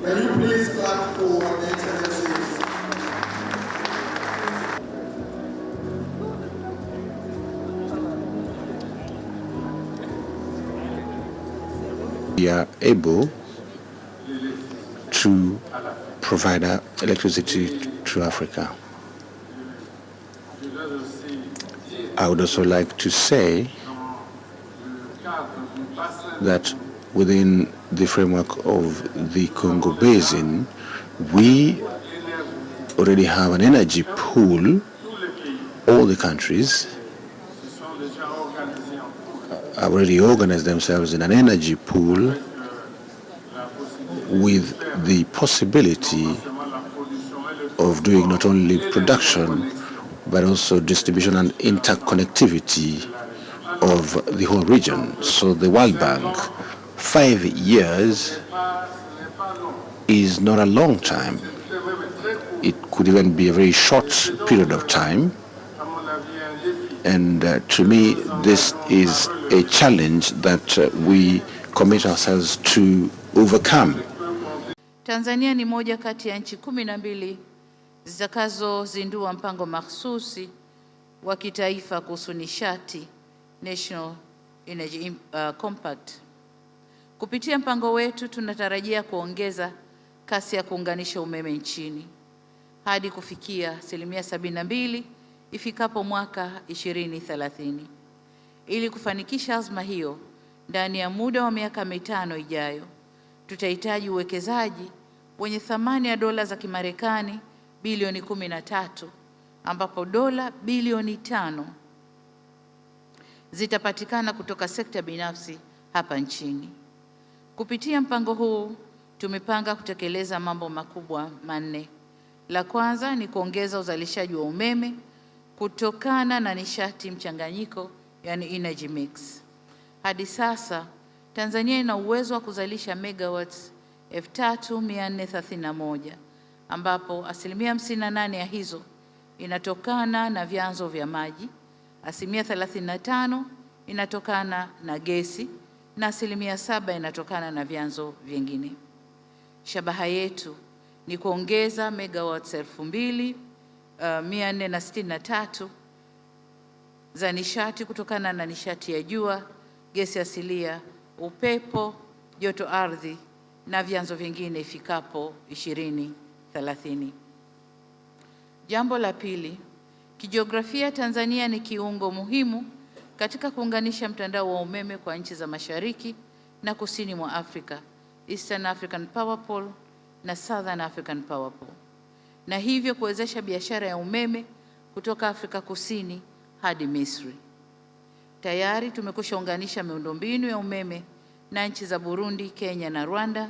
Can you please clap for the excellencies? We are able to provide electricity to Africa. I would also like to say that within the framework of the Congo Basin, we already have an energy pool. All the countries have already organized themselves in an energy pool with the possibility of doing not only production but also distribution and interconnectivity of the whole region. So the World Bank, 5 years is not a long time. It could even be a very short period of time. And to me, this is a challenge that we commit ourselves to overcome. Tanzania ni moja kati ya nchi 12 zitakazozindua mpango mahsusi wa kitaifa kuhusu nishati, National Energy Compact. Kupitia mpango wetu tunatarajia kuongeza kasi ya kuunganisha umeme nchini hadi kufikia 72% ifikapo mwaka 2030. Ili kufanikisha azma hiyo, ndani ya muda wa miaka 5 ijayo, tutahitaji uwekezaji wenye thamani ya dola za Kimarekani bilioni 13, ambapo dola bilioni 5 zitapatikana kutoka sekta binafsi hapa nchini. Kupitia mpango huu, tumepanga kutekeleza mambo makubwa 4. La kwanza ni kuongeza uzalishaji wa umeme kutokana na nishati mchanganyiko, yani energy mix. Hadi sasa, Tanzania ina uwezo wa kuzalisha megawatts 3431, ambapo 58% ya hizo inatokana na vyanzo vya maji, 35% inatokana na gesi na 7% inatokana na vyanzo vingine. Shabaha yetu ni kuongeza megawatts 2463 za nishati kutokana na nishati ya jua, gesi asilia, upepo, joto ardhi na vyanzo vingine ifikapo 2030. Jambo la pili, kijiografia Tanzania ni kiungo muhimu katika kuunganisha mtandao wa umeme kwa nchi za Mashariki na Kusini mwa Afrika, Eastern African Power Pool na Southern African Power Pool, na hivyo kuwezesha biashara ya umeme kutoka Afrika Kusini hadi Misri. Tayari tumekwisha unganisha miundombinu ya umeme na nchi za Burundi, Kenya na Rwanda,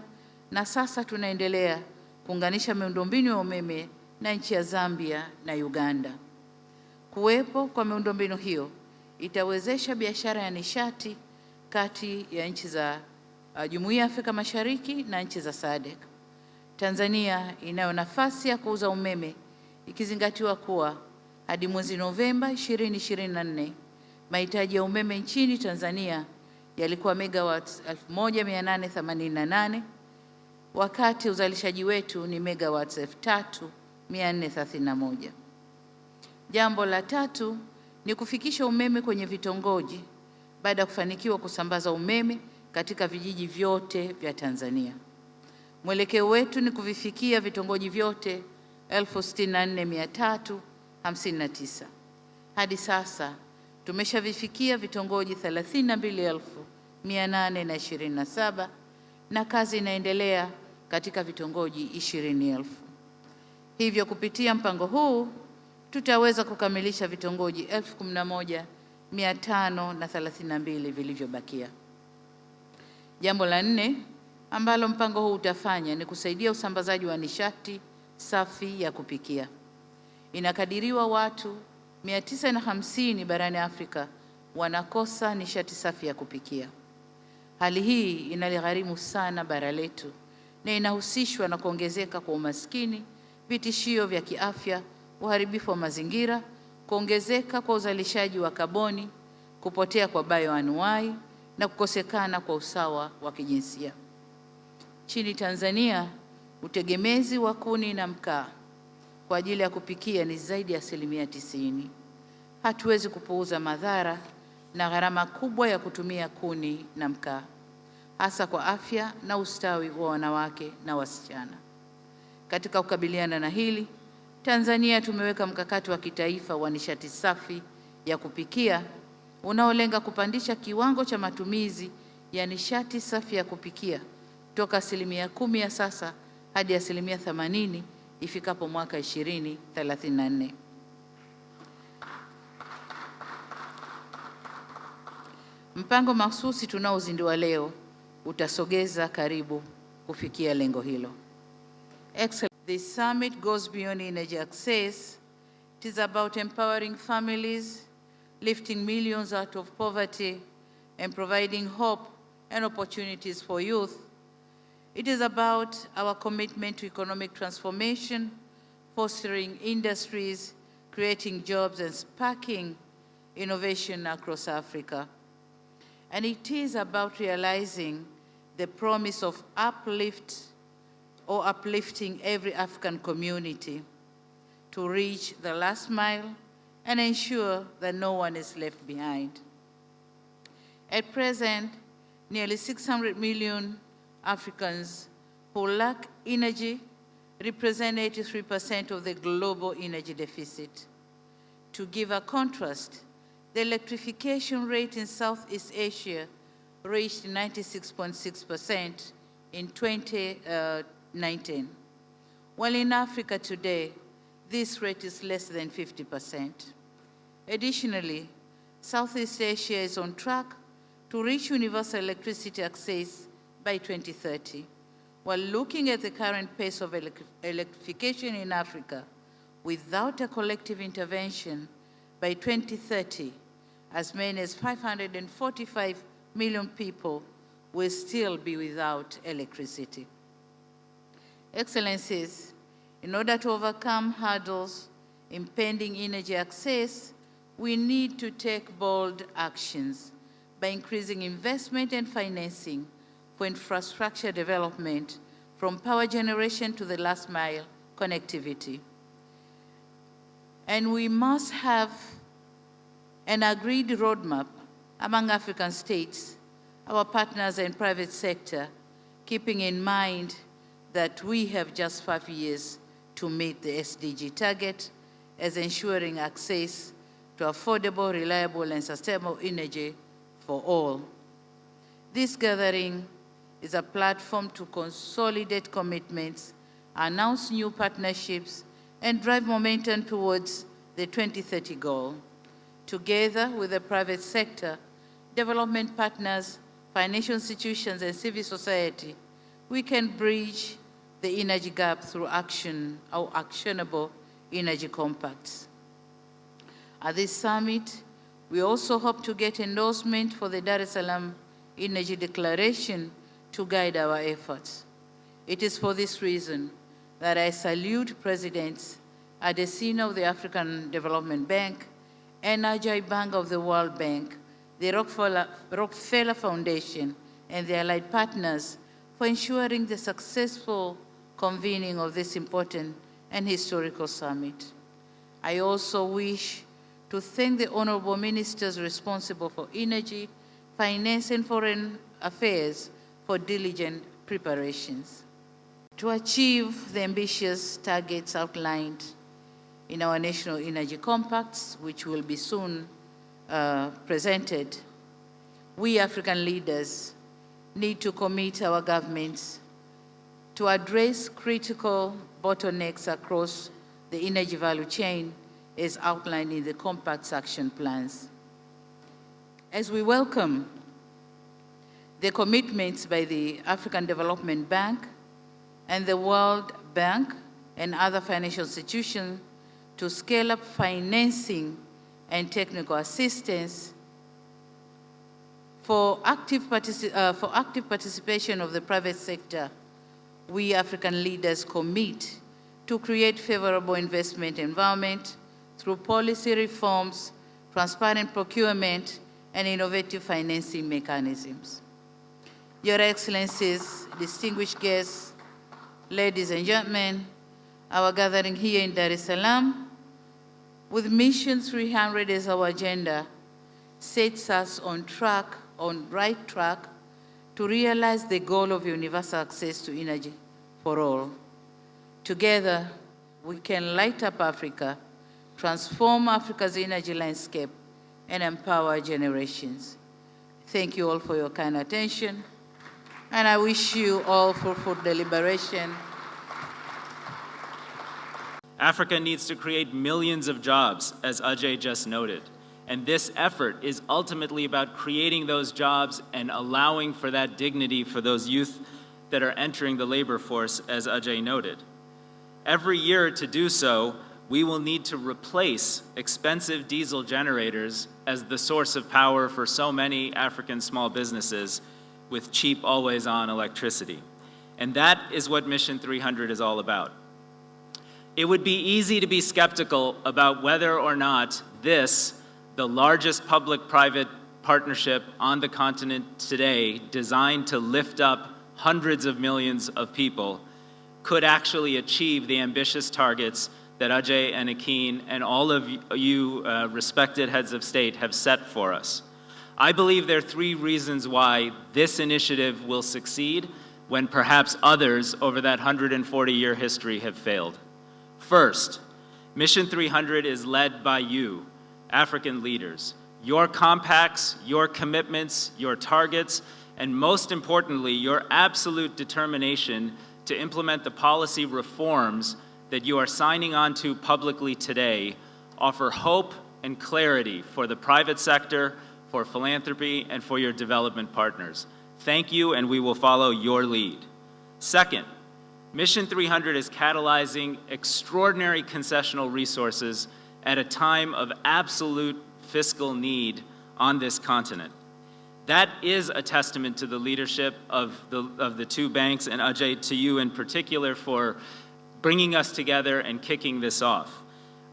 na sasa tunaendelea kuunganisha miundombinu ya umeme na nchi ya Zambia na Uganda. Kuwepo kwa miundombinu hiyo itawezesha biashara ya nishati kati ya nchi za Jumuiya ya Afrika Mashariki na nchi za SADC. Tanzania inayo nafasi ya kuuza umeme ikizingatiwa kuwa hadi mwezi Novemba 2024 mahitaji ya umeme nchini Tanzania yalikuwa megawatts 1888 wakati uzalishaji wetu ni megawatts 3431. Jambo la tatu ni kufikisha umeme kwenye vitongoji baada ya kufanikiwa kusambaza umeme katika vijiji vyote vya Tanzania. Mwelekeo wetu ni kuvifikia vitongoji vyote 64,359. Hadi sasa tumeshavifikia vitongoji 32,827 na kazi inaendelea katika vitongoji 20,000. Hivyo kupitia mpango huu tutaweza kukamilisha vitongoji 11,532 vilivyobakia. Jambo la nne ambalo mpango huu utafanya ni kusaidia usambazaji wa nishati safi ya kupikia. Inakadiriwa watu 950 barani Afrika wanakosa nishati safi ya kupikia. Hali hii inaligharimu sana bara letu na inahusishwa na kuongezeka kwa umaskini, vitishio vya kiafya, uharibifu wa mazingira, kuongezeka kwa uzalishaji wa kaboni, kupotea kwa bioanuwai na kukosekana kwa usawa wa kijinsia. Nchini Tanzania, utegemezi wa kuni na mkaa kwa ajili ya kupikia ni zaidi ya 90%. Hatuwezi kupuuza madhara na gharama kubwa ya kutumia kuni na mkaa, hasa kwa afya na ustawi wa wanawake na wasichana. Katika kukabiliana na hili, Tanzania tumeweka mkakati wa kitaifa wa nishati safi ya kupikia unaolenga kupandisha kiwango cha matumizi ya nishati safi ya kupikia toka 10% ya sasa hadi 80% ifikapo mwaka 2034. Mpango mahususi tunaozindua leo utasogeza karibu kufikia lengo hilo. This summit goes beyond energy access. It is about empowering families, lifting millions out of poverty, and providing hope and opportunities for youth. It is about our commitment to economic transformation, fostering industries, creating jobs, and sparking innovation across Africa. And it is about realizing the promise of uplifting every African community to reach the last mile and ensure that no one is left behind. At present, nearly 600 million Africans who lack energy represent 83% of the global energy deficit. To give a contrast, the electrification rate in Southeast Asia reached 96.6% in 2019, while in Africa today, this rate is less than 50%. Additionally, Southeast Asia is on track to reach universal electricity access by 2030. While looking at the current pace of electrification in Africa, without a collective intervention, by 2030, as many as 545 million people will still be without electricity. Excellencies, in order to overcome hurdles impeding energy access, we need to take bold actions by increasing investment and financing for infrastructure development, from power generation to the last mile connectivity. And we must have an agreed roadmap among African states, our partners and private sector, keeping in mind that we have just 5 years to meet the SDG target, as ensuring access to affordable, reliable, and sustainable energy for all. This gathering is a platform to consolidate commitments, announce new partnerships, and drive momentum towards the 2030 goal. Together with the private sector, development partners, financial institutions, and civil society, we can bridge the energy gap through actionable energy compacts. At this summit, we also hope to get endorsement for the Dar es Salaam Energy Declaration to guide our efforts. It is for this reason that I salute Presidents Adesina of the African Development Bank and Ajay Banga of the World Bank, the Rockefeller Foundation, and the allied partners for ensuring the successful convening of this important and historical summit. I also wish to thank the honorable ministers responsible for energy, finance, and foreign affairs for diligent preparations. To achieve the ambitious targets outlined in our national energy compacts, which will be soon presented, we African leaders need to commit our governments to address critical bottlenecks across the energy value chain as outlined in the Compact's action plans. As we welcome the commitments by the African Development Bank and the World Bank and other financial institutions to scale up financing and technical assistance, for active participation of the private sector, we African leaders commit to create favorable investment environment through policy reforms, transparent procurement, and innovative financing mechanisms. Your Excellencies, distinguished guests, ladies and gentlemen, our gathering here in Dar es Salaam, with Mission 300 as our agenda, sets us on right track to realize the goal of universal access to energy for all. Together, we can light up Africa, transform Africa's energy landscape, and empower generations. Thank you all for your kind attention, and I wish you all fruitful deliberation. Africa needs to create millions of jobs, as Ajay just noted. And this effort is ultimately about creating those jobs and allowing for that dignity for those youth that are entering the labor force, as Ajay noted. Every year to do so, we will need to replace expensive diesel generators as the source of power for so many African small businesses with cheap, always-on electricity. And that is what Mission 300 is all about. It would be easy to be skeptical about whether or not this, the largest public-private partnership on the continent today, designed to lift up hundreds of millions of people, could actually achieve the ambitious targets that Ajay and Akin and all of you respected heads of state have set for us. I believe there are 3 reasons why this initiative will succeed when perhaps others over that 140-year history have failed. First, Mission 300 is led by you, African leaders. Your compacts, your commitments, your targets, and most importantly, your absolute determination to implement the policy reforms that you are signing on to publicly today offer hope and clarity for the private sector, for philanthropy, and for your development partners. Thank you, and we will follow your lead. Second, Mission 300 is catalyzing extraordinary concessional resources at a time of absolute fiscal need on this continent. That is a testament to the leadership of the 2 banks, and Ajay, to you in particular, for bringing us together and kicking this off.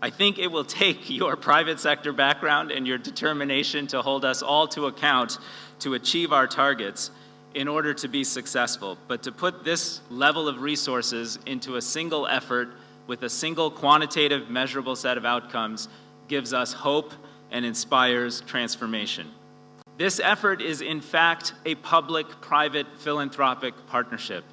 I think it will take your private sector background and your determination to hold us all to account to achieve our targets in order to be successful. But to put this level of resources into a single effort with a single quantitative, measurable set of outcomes gives us hope and inspires transformation. This effort is, in fact, a public-private philanthropic partnership.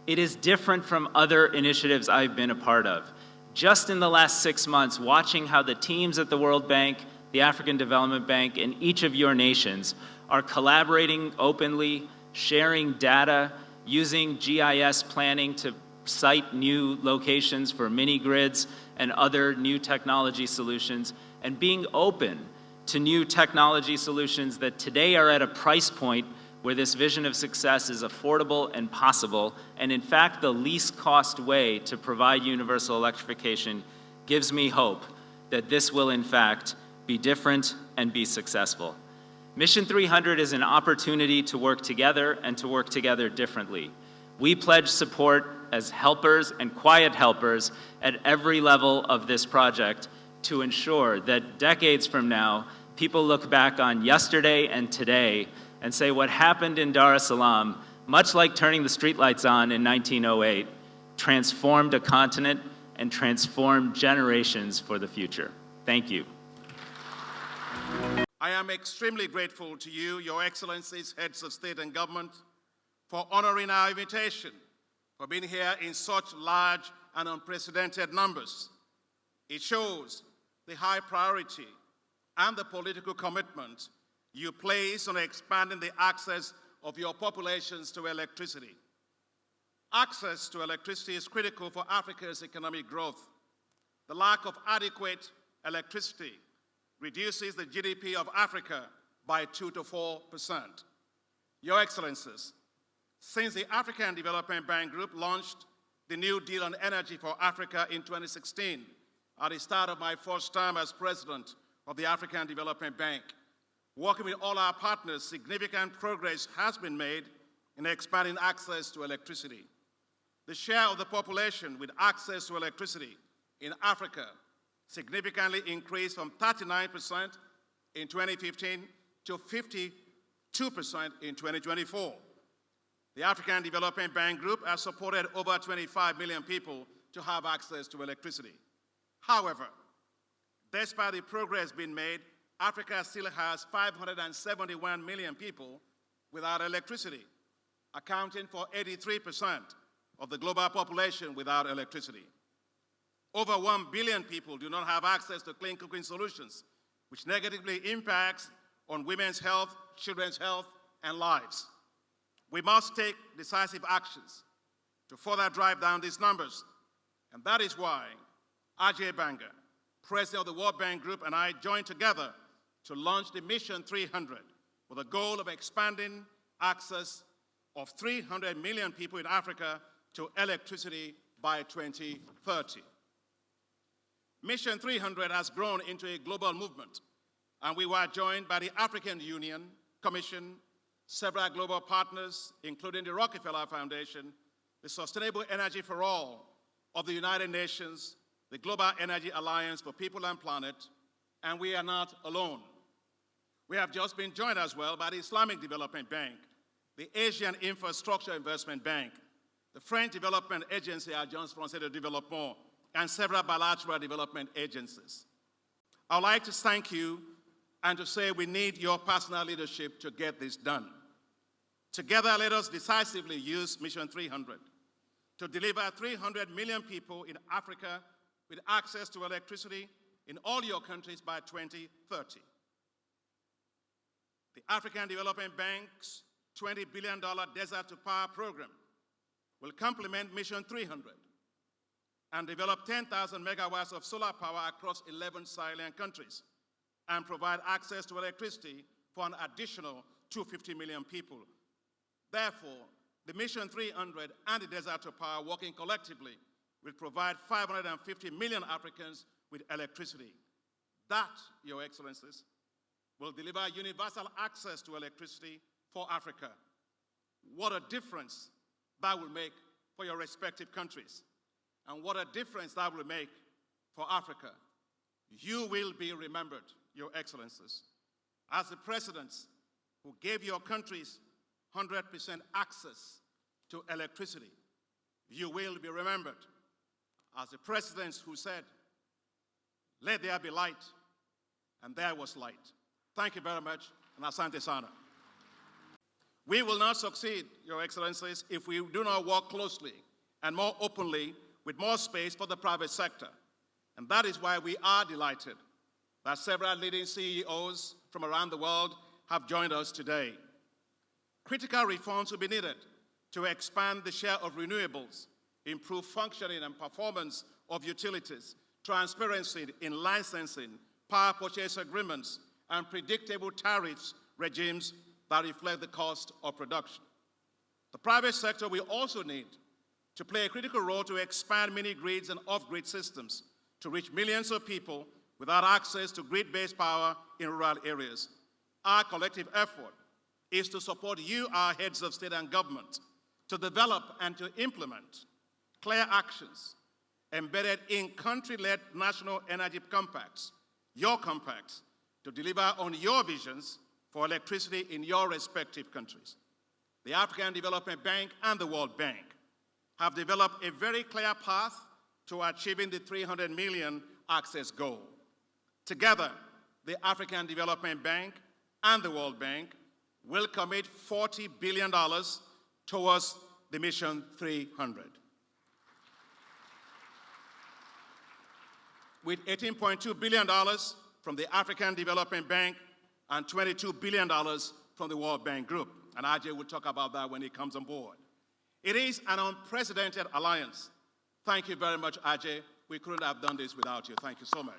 It is different from other initiatives I've been a part of. Just in the last 6 months, watching how the teams at the World Bank, the African Development Bank, and each of your nations are collaborating openly, sharing data, using GIS planning to site new locations for mini-grids and other new technology solutions, and being open to new technology solutions that today are at a price point where this vision of success is affordable and possible, and in fact the least cost way to provide universal electrification, gives me hope that this will in fact be different and be successful. Mission 300 is an opportunity to work together and to work together differently. We pledge support as helpers and quiet helpers at every level of this project to ensure that decades from now, people look back on yesterday and today and say what happened in Dar es Salaam, much like turning the streetlights on in 1908, transformed a continent and transformed generations for the future. Thank you. I am extremely grateful to you, Your Excellencies, heads of state and government, for honoring our invitation, for being here in such large and unprecedented numbers. It shows the high priority and the political commitment you place on expanding the access of your populations to electricity. Access to electricity is critical for Africa's economic growth. The lack of adequate electricity reduces the GDP of Africa by 2 to 4%. Your Excellencies, since the African Development Bank Group launched the New Deal on Energy for Africa in 2016, at the start of my first term as President of the African Development Bank, working with all our partners, significant progress has been made in expanding access to electricity. The share of the population with access to electricity in Africa significantly increased from 39% in 2015 to 52% in 2024. The African Development Bank Group has supported over 25 million people to have access to electricity. However, despite the progress being made, Africa still has 571 million people without electricity, accounting for 83% of the global population without electricity. Over 1 billion people do not have access to clean cooking solutions, which negatively impacts on women's health, children's health, and lives. We must take decisive actions to further drive down these numbers, and that is why Ajay Banga, President of the World Bank Group, and I joined together to launch the Mission 300 with a goal of expanding access of 300 million people in Africa to electricity by 2030. Mission 300 has grown into a global movement, and we were joined by the African Union, Commission, several global partners, including the Rockefeller Foundation, the Sustainable Energy for All of the United Nations, the Global Energy Alliance for People and Planet, and we are not alone. We have just been joined as well by the Islamic Development Bank, the Asian Infrastructure Investment Bank, the French Development Agency, Agence Française de Développement, and several bilateral development agencies. I would like to thank you and to say we need your personal leadership to get this done. Together, let us decisively use Mission 300 to deliver 300 million people in Africa with access to electricity in all your countries by 2030. The African Development Bank's $20 billion Desert to Power program will complement Mission 300 and develop 10,000 megawatts of solar power across 11 Saharan countries and provide access to electricity for an additional 250 million people. Therefore, the Mission 300 and the Desert to Power working collectively will provide 550 million Africans with electricity. That, Your Excellencies, will deliver universal access to electricity for Africa. What a difference that will make for your respective countries. And what a difference that will make for Africa. You will be remembered, Your Excellencies, as the presidents who gave your countries 100% access to electricity. You will be remembered as the presidents who said, "Let there be light," and there was light. Thank you very much. and asante sana. We will not succeed, Your Excellencies, if we do not work closely and more openly with more space for the private sector. And that is why we are delighted that several leading CEOs from around the world have joined us today. Critical reforms will be needed to expand the share of renewables, improve functioning and performance of utilities, transparency in licensing, power purchase agreements, and predictable tariffs regimes that reflect the cost of production. The private sector will also need to play a critical role to expand mini-grids and off-grid systems to reach millions of people without access to grid-based power in rural areas. Our collective effort is to support you, our heads of state and government, to develop and to implement clear actions embedded in country-led national energy compacts, your compacts, to deliver on your visions for electricity in your respective countries. The African Development Bank and the World Bank have developed a very clear path to achieving the 300 million access goal. Together, the African Development Bank and the World Bank will commit $40 billion towards the Mission 300. With $18.2 billion from the African Development Bank and $22 billion from the World Bank Group. And Ajay will talk about that when he comes on board. It is an unprecedented alliance. Thank you very much, Ajay. We couldn't have done this without you. Thank you so much.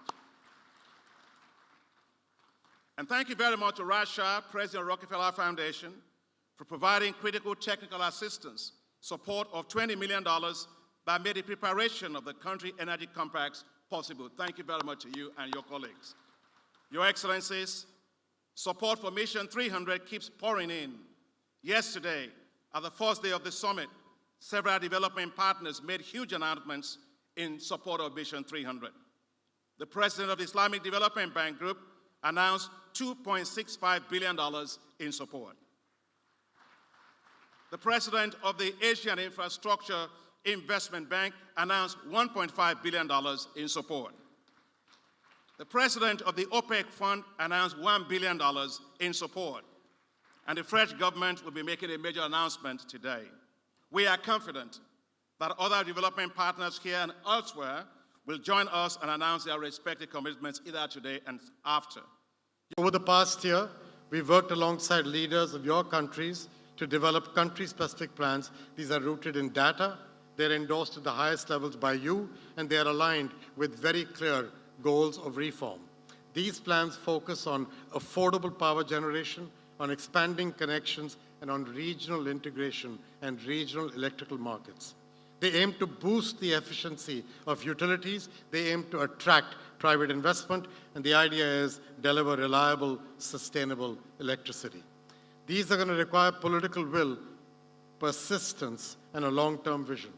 And thank you very much to Rasha, President of Rockefeller Foundation, for providing critical technical assistance, support of $20 million that made the preparation of the country energy compacts possible. Thank you very much to you and your colleagues. Your Excellencies, support for Mission 300 keeps pouring in. Yesterday, at the first day of the summit, several development partners made huge announcements in support of Mission 300. The President of the Islamic Development Bank Group announced $2.65 billion in support. The President of the Asian Infrastructure Investment Bank announced $1.5 billion in support. The President of the OPEC Fund announced $1 billion in support. And the French government will be making a major announcement today. We are confident that other development partners here and elsewhere will join us and announce their respective commitments either today and after. Over the past year, we've worked alongside leaders of your countries to develop country-specific plans. These are rooted in data, they're endorsed at the highest levels by you, and they are aligned with very clear goals of reform. These plans focus on affordable power generation, on expanding connections, and on regional integration and regional electrical markets. They aim to boost the efficiency of utilities, they aim to attract private investment, and the idea is deliver reliable, sustainable electricity. These are going to require political will, persistence, and a long-term vision.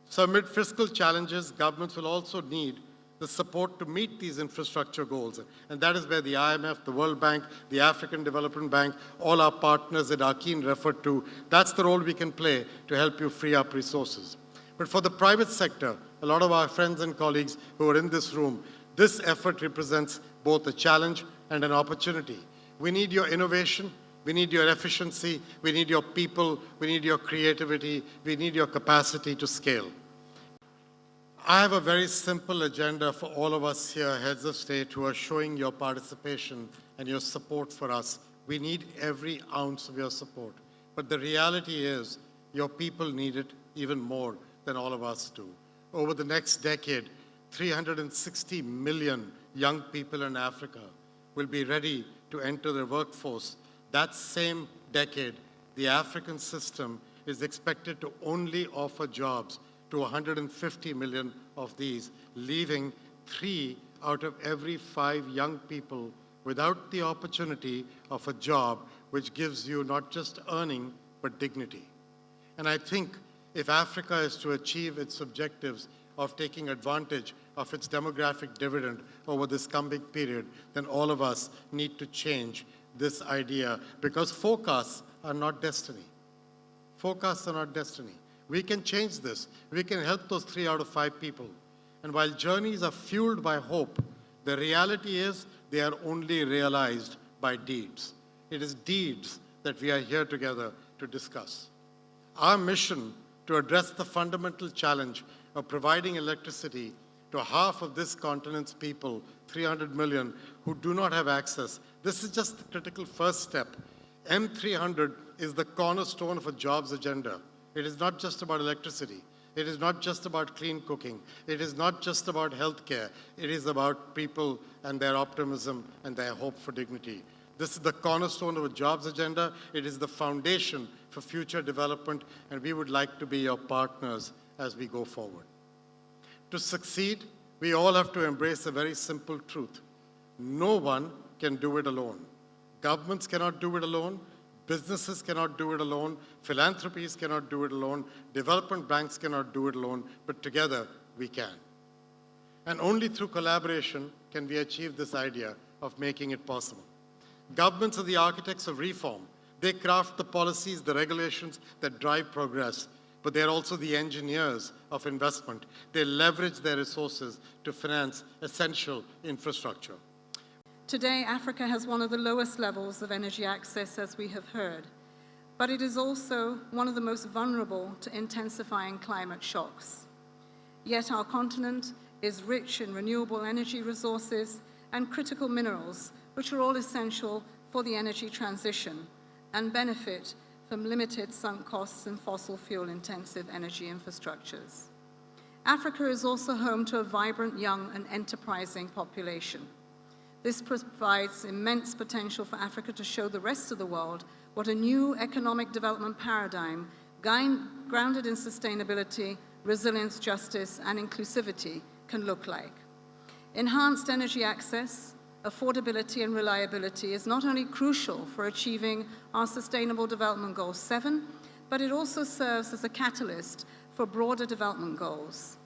So amid fiscal challenges, governments will also need the support to meet these infrastructure goals. And that is where the IMF, the World Bank, the African Development Bank, all our partners that Akin referred to, that's the role we can play to help you free up resources. But for the private sector, a lot of our friends and colleagues who are in this room, this effort represents both a challenge and an opportunity. We need your innovation, we need your efficiency, we need your people, we need your creativity, we need your capacity to scale. I have a very simple agenda for all of us here, heads of state, who are showing your participation and your support for us. We need every ounce of your support. But the reality is, your people need it even more than all of us do. Over the next decade, 360 million young people in Africa will be ready to enter the workforce. That same decade, the African system is expected to only offer jobs to 150 million of these, leaving 3 out of every 5 young people without the opportunity of a job which gives you not just earning, but dignity. And I think if Africa is to achieve its objectives of taking advantage of its demographic dividend over this coming period, then all of us need to change this idea, because forecasts are not destiny. Forecasts are not destiny. We can change this. We can help those 3 out of 5 people. And while journeys are fueled by hope, the reality is they are only realized by deeds. It is deeds that we are here together to discuss. Our mission to address the fundamental challenge of providing electricity to half of this continent's people, 300 million, who do not have access. This is just the critical first step. M300 is the cornerstone of a jobs agenda. It is not just about electricity. It is not just about clean cooking. It is not just about healthcare. It is about people and their optimism and their hope for dignity. This is the cornerstone of a jobs agenda. It is the foundation for future development, and we would like to be your partners as we go forward. To succeed, we all have to embrace a very simple truth. No one can do it alone. Governments cannot do it alone. Businesses cannot do it alone. Philanthropies cannot do it alone. Development banks cannot do it alone. But together, we can. And only through collaboration can we achieve this idea of making it possible. Governments are the architects of reform. They craft the policies, the regulations that drive progress, but they're also the engineers of investment. They leverage their resources to finance essential infrastructure. Today, Africa has one of the lowest levels of energy access, as we have heard, but it is also one of the most vulnerable to intensifying climate shocks. Yet our continent is rich in renewable energy resources and critical minerals, which are all essential for the energy transition and benefit from limited sunk costs in fossil fuel-intensive energy infrastructures. Africa is also home to a vibrant, young, and enterprising population. This provides immense potential for Africa to show the rest of the world what a new economic development paradigm grounded in sustainability, resilience, justice, and inclusivity can look like. Enhanced energy access, affordability, and reliability is not only crucial for achieving our Sustainable Development Goal 7, but it also serves as a catalyst for broader development goals.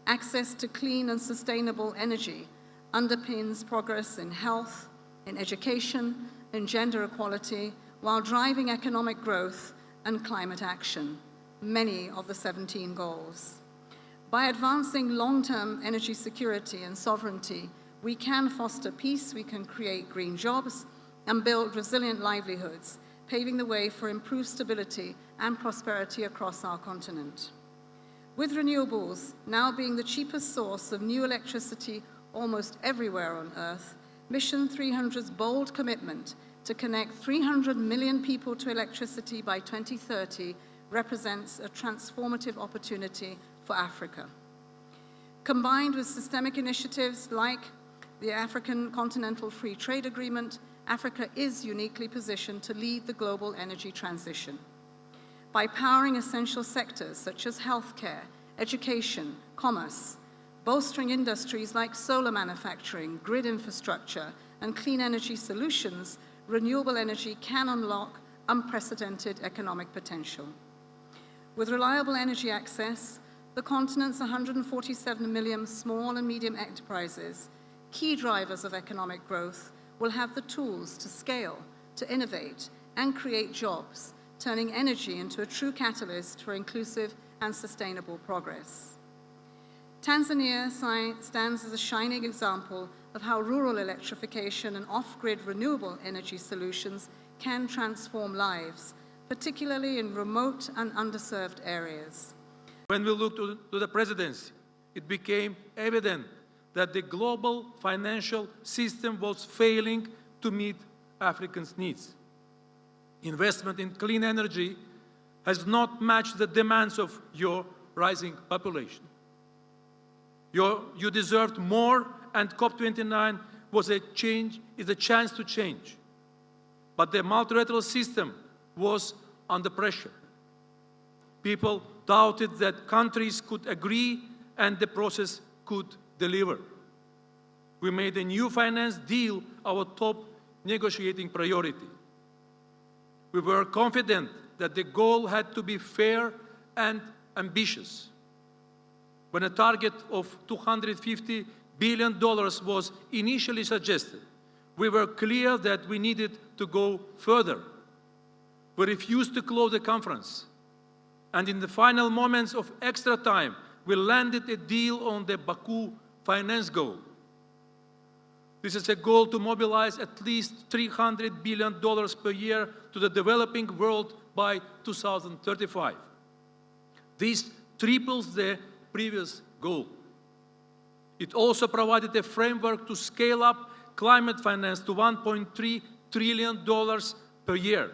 Access to clean and sustainable energy underpins progress in health, in education, in gender equality, while driving economic growth and climate action, many of the 17 goals. By advancing long-term energy security and sovereignty, we can foster peace, we can create green jobs, and build resilient livelihoods, paving the way for improved stability and prosperity across our continent. With renewables now being the cheapest source of new electricity almost everywhere on Earth, Mission 300's bold commitment to connect 300 million people to electricity by 2030 represents a transformative opportunity for Africa. Combined with systemic initiatives like the African Continental Free Trade Agreement, Africa is uniquely positioned to lead the global energy transition. By powering essential sectors such as healthcare, education, commerce, bolstering industries like solar manufacturing, grid infrastructure, and clean energy solutions, renewable energy can unlock unprecedented economic potential. With reliable energy access, the continent's 147 million small and medium enterprises, key drivers of economic growth, will have the tools to scale, to innovate, and create jobs, turning energy into a true catalyst for inclusive and sustainable progress. Tanzania stands as a shining example of how rural electrification and off-grid renewable energy solutions can transform lives, particularly in remote and underserved areas. When we looked to the presidency, it became evident that the global financial system was failing to meet Africans' needs. Investment in clean energy has not matched the demands of your rising population. You deserved more, and COP29 is a chance to change. But the multilateral system was under pressure. People doubted that countries could agree and the process could deliver. We made a new finance deal our top negotiating priority. We were confident that the goal had to be fair and ambitious. When a target of $250 billion was initially suggested, we were clear that we needed to go further. We refused to close the conference. And in the final moments of extra time, we landed a deal on the Baku finance goal. This is a goal to mobilize at least $300 billion per year to the developing world by 2035. This triples the previous goal. It also provided a framework to scale up climate finance to $1.3 trillion per year.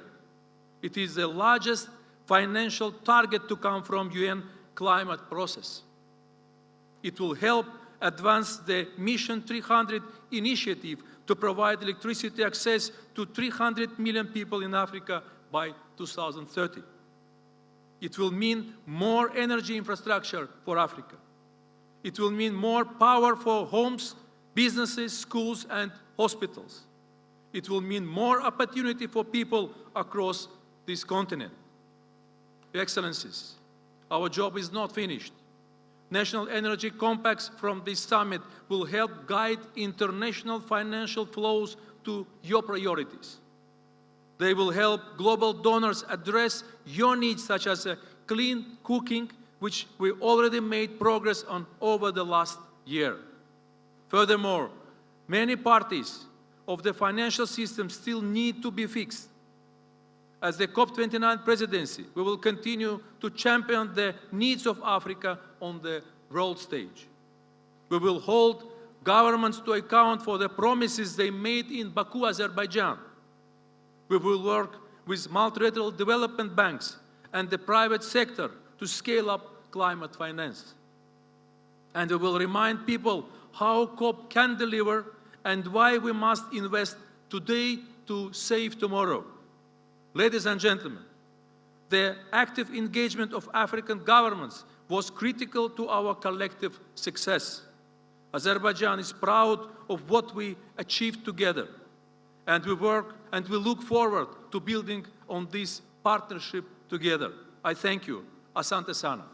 It is the largest financial target to come from UN climate process. It will help advance the Mission 300 initiative to provide electricity access to 300 million people in Africa by 2030. It will mean more energy infrastructure for Africa. It will mean more power for homes, businesses, schools, and hospitals. It will mean more opportunity for people across this continent. Your Excellencies, our job is not finished. National energy compacts from this summit will help guide international financial flows to your priorities. They will help global donors address your needs, such as clean cooking, which we already made progress on over the last year. Furthermore, many parties of the financial system still need to be fixed. As the COP29 presidency, we will continue to champion the needs of Africa on the world stage. We will hold governments to account for the promises they made in Baku, Azerbaijan. We will work with multilateral development banks and the private sector to scale up climate finance. And we will remind people how COP can deliver and why we must invest today to save tomorrow. Ladies and gentlemen, the active engagement of African governments was critical to our collective success. Azerbaijan is proud of what we achieved together, and we look forward to building on this partnership together. I thank you. Asante Sana.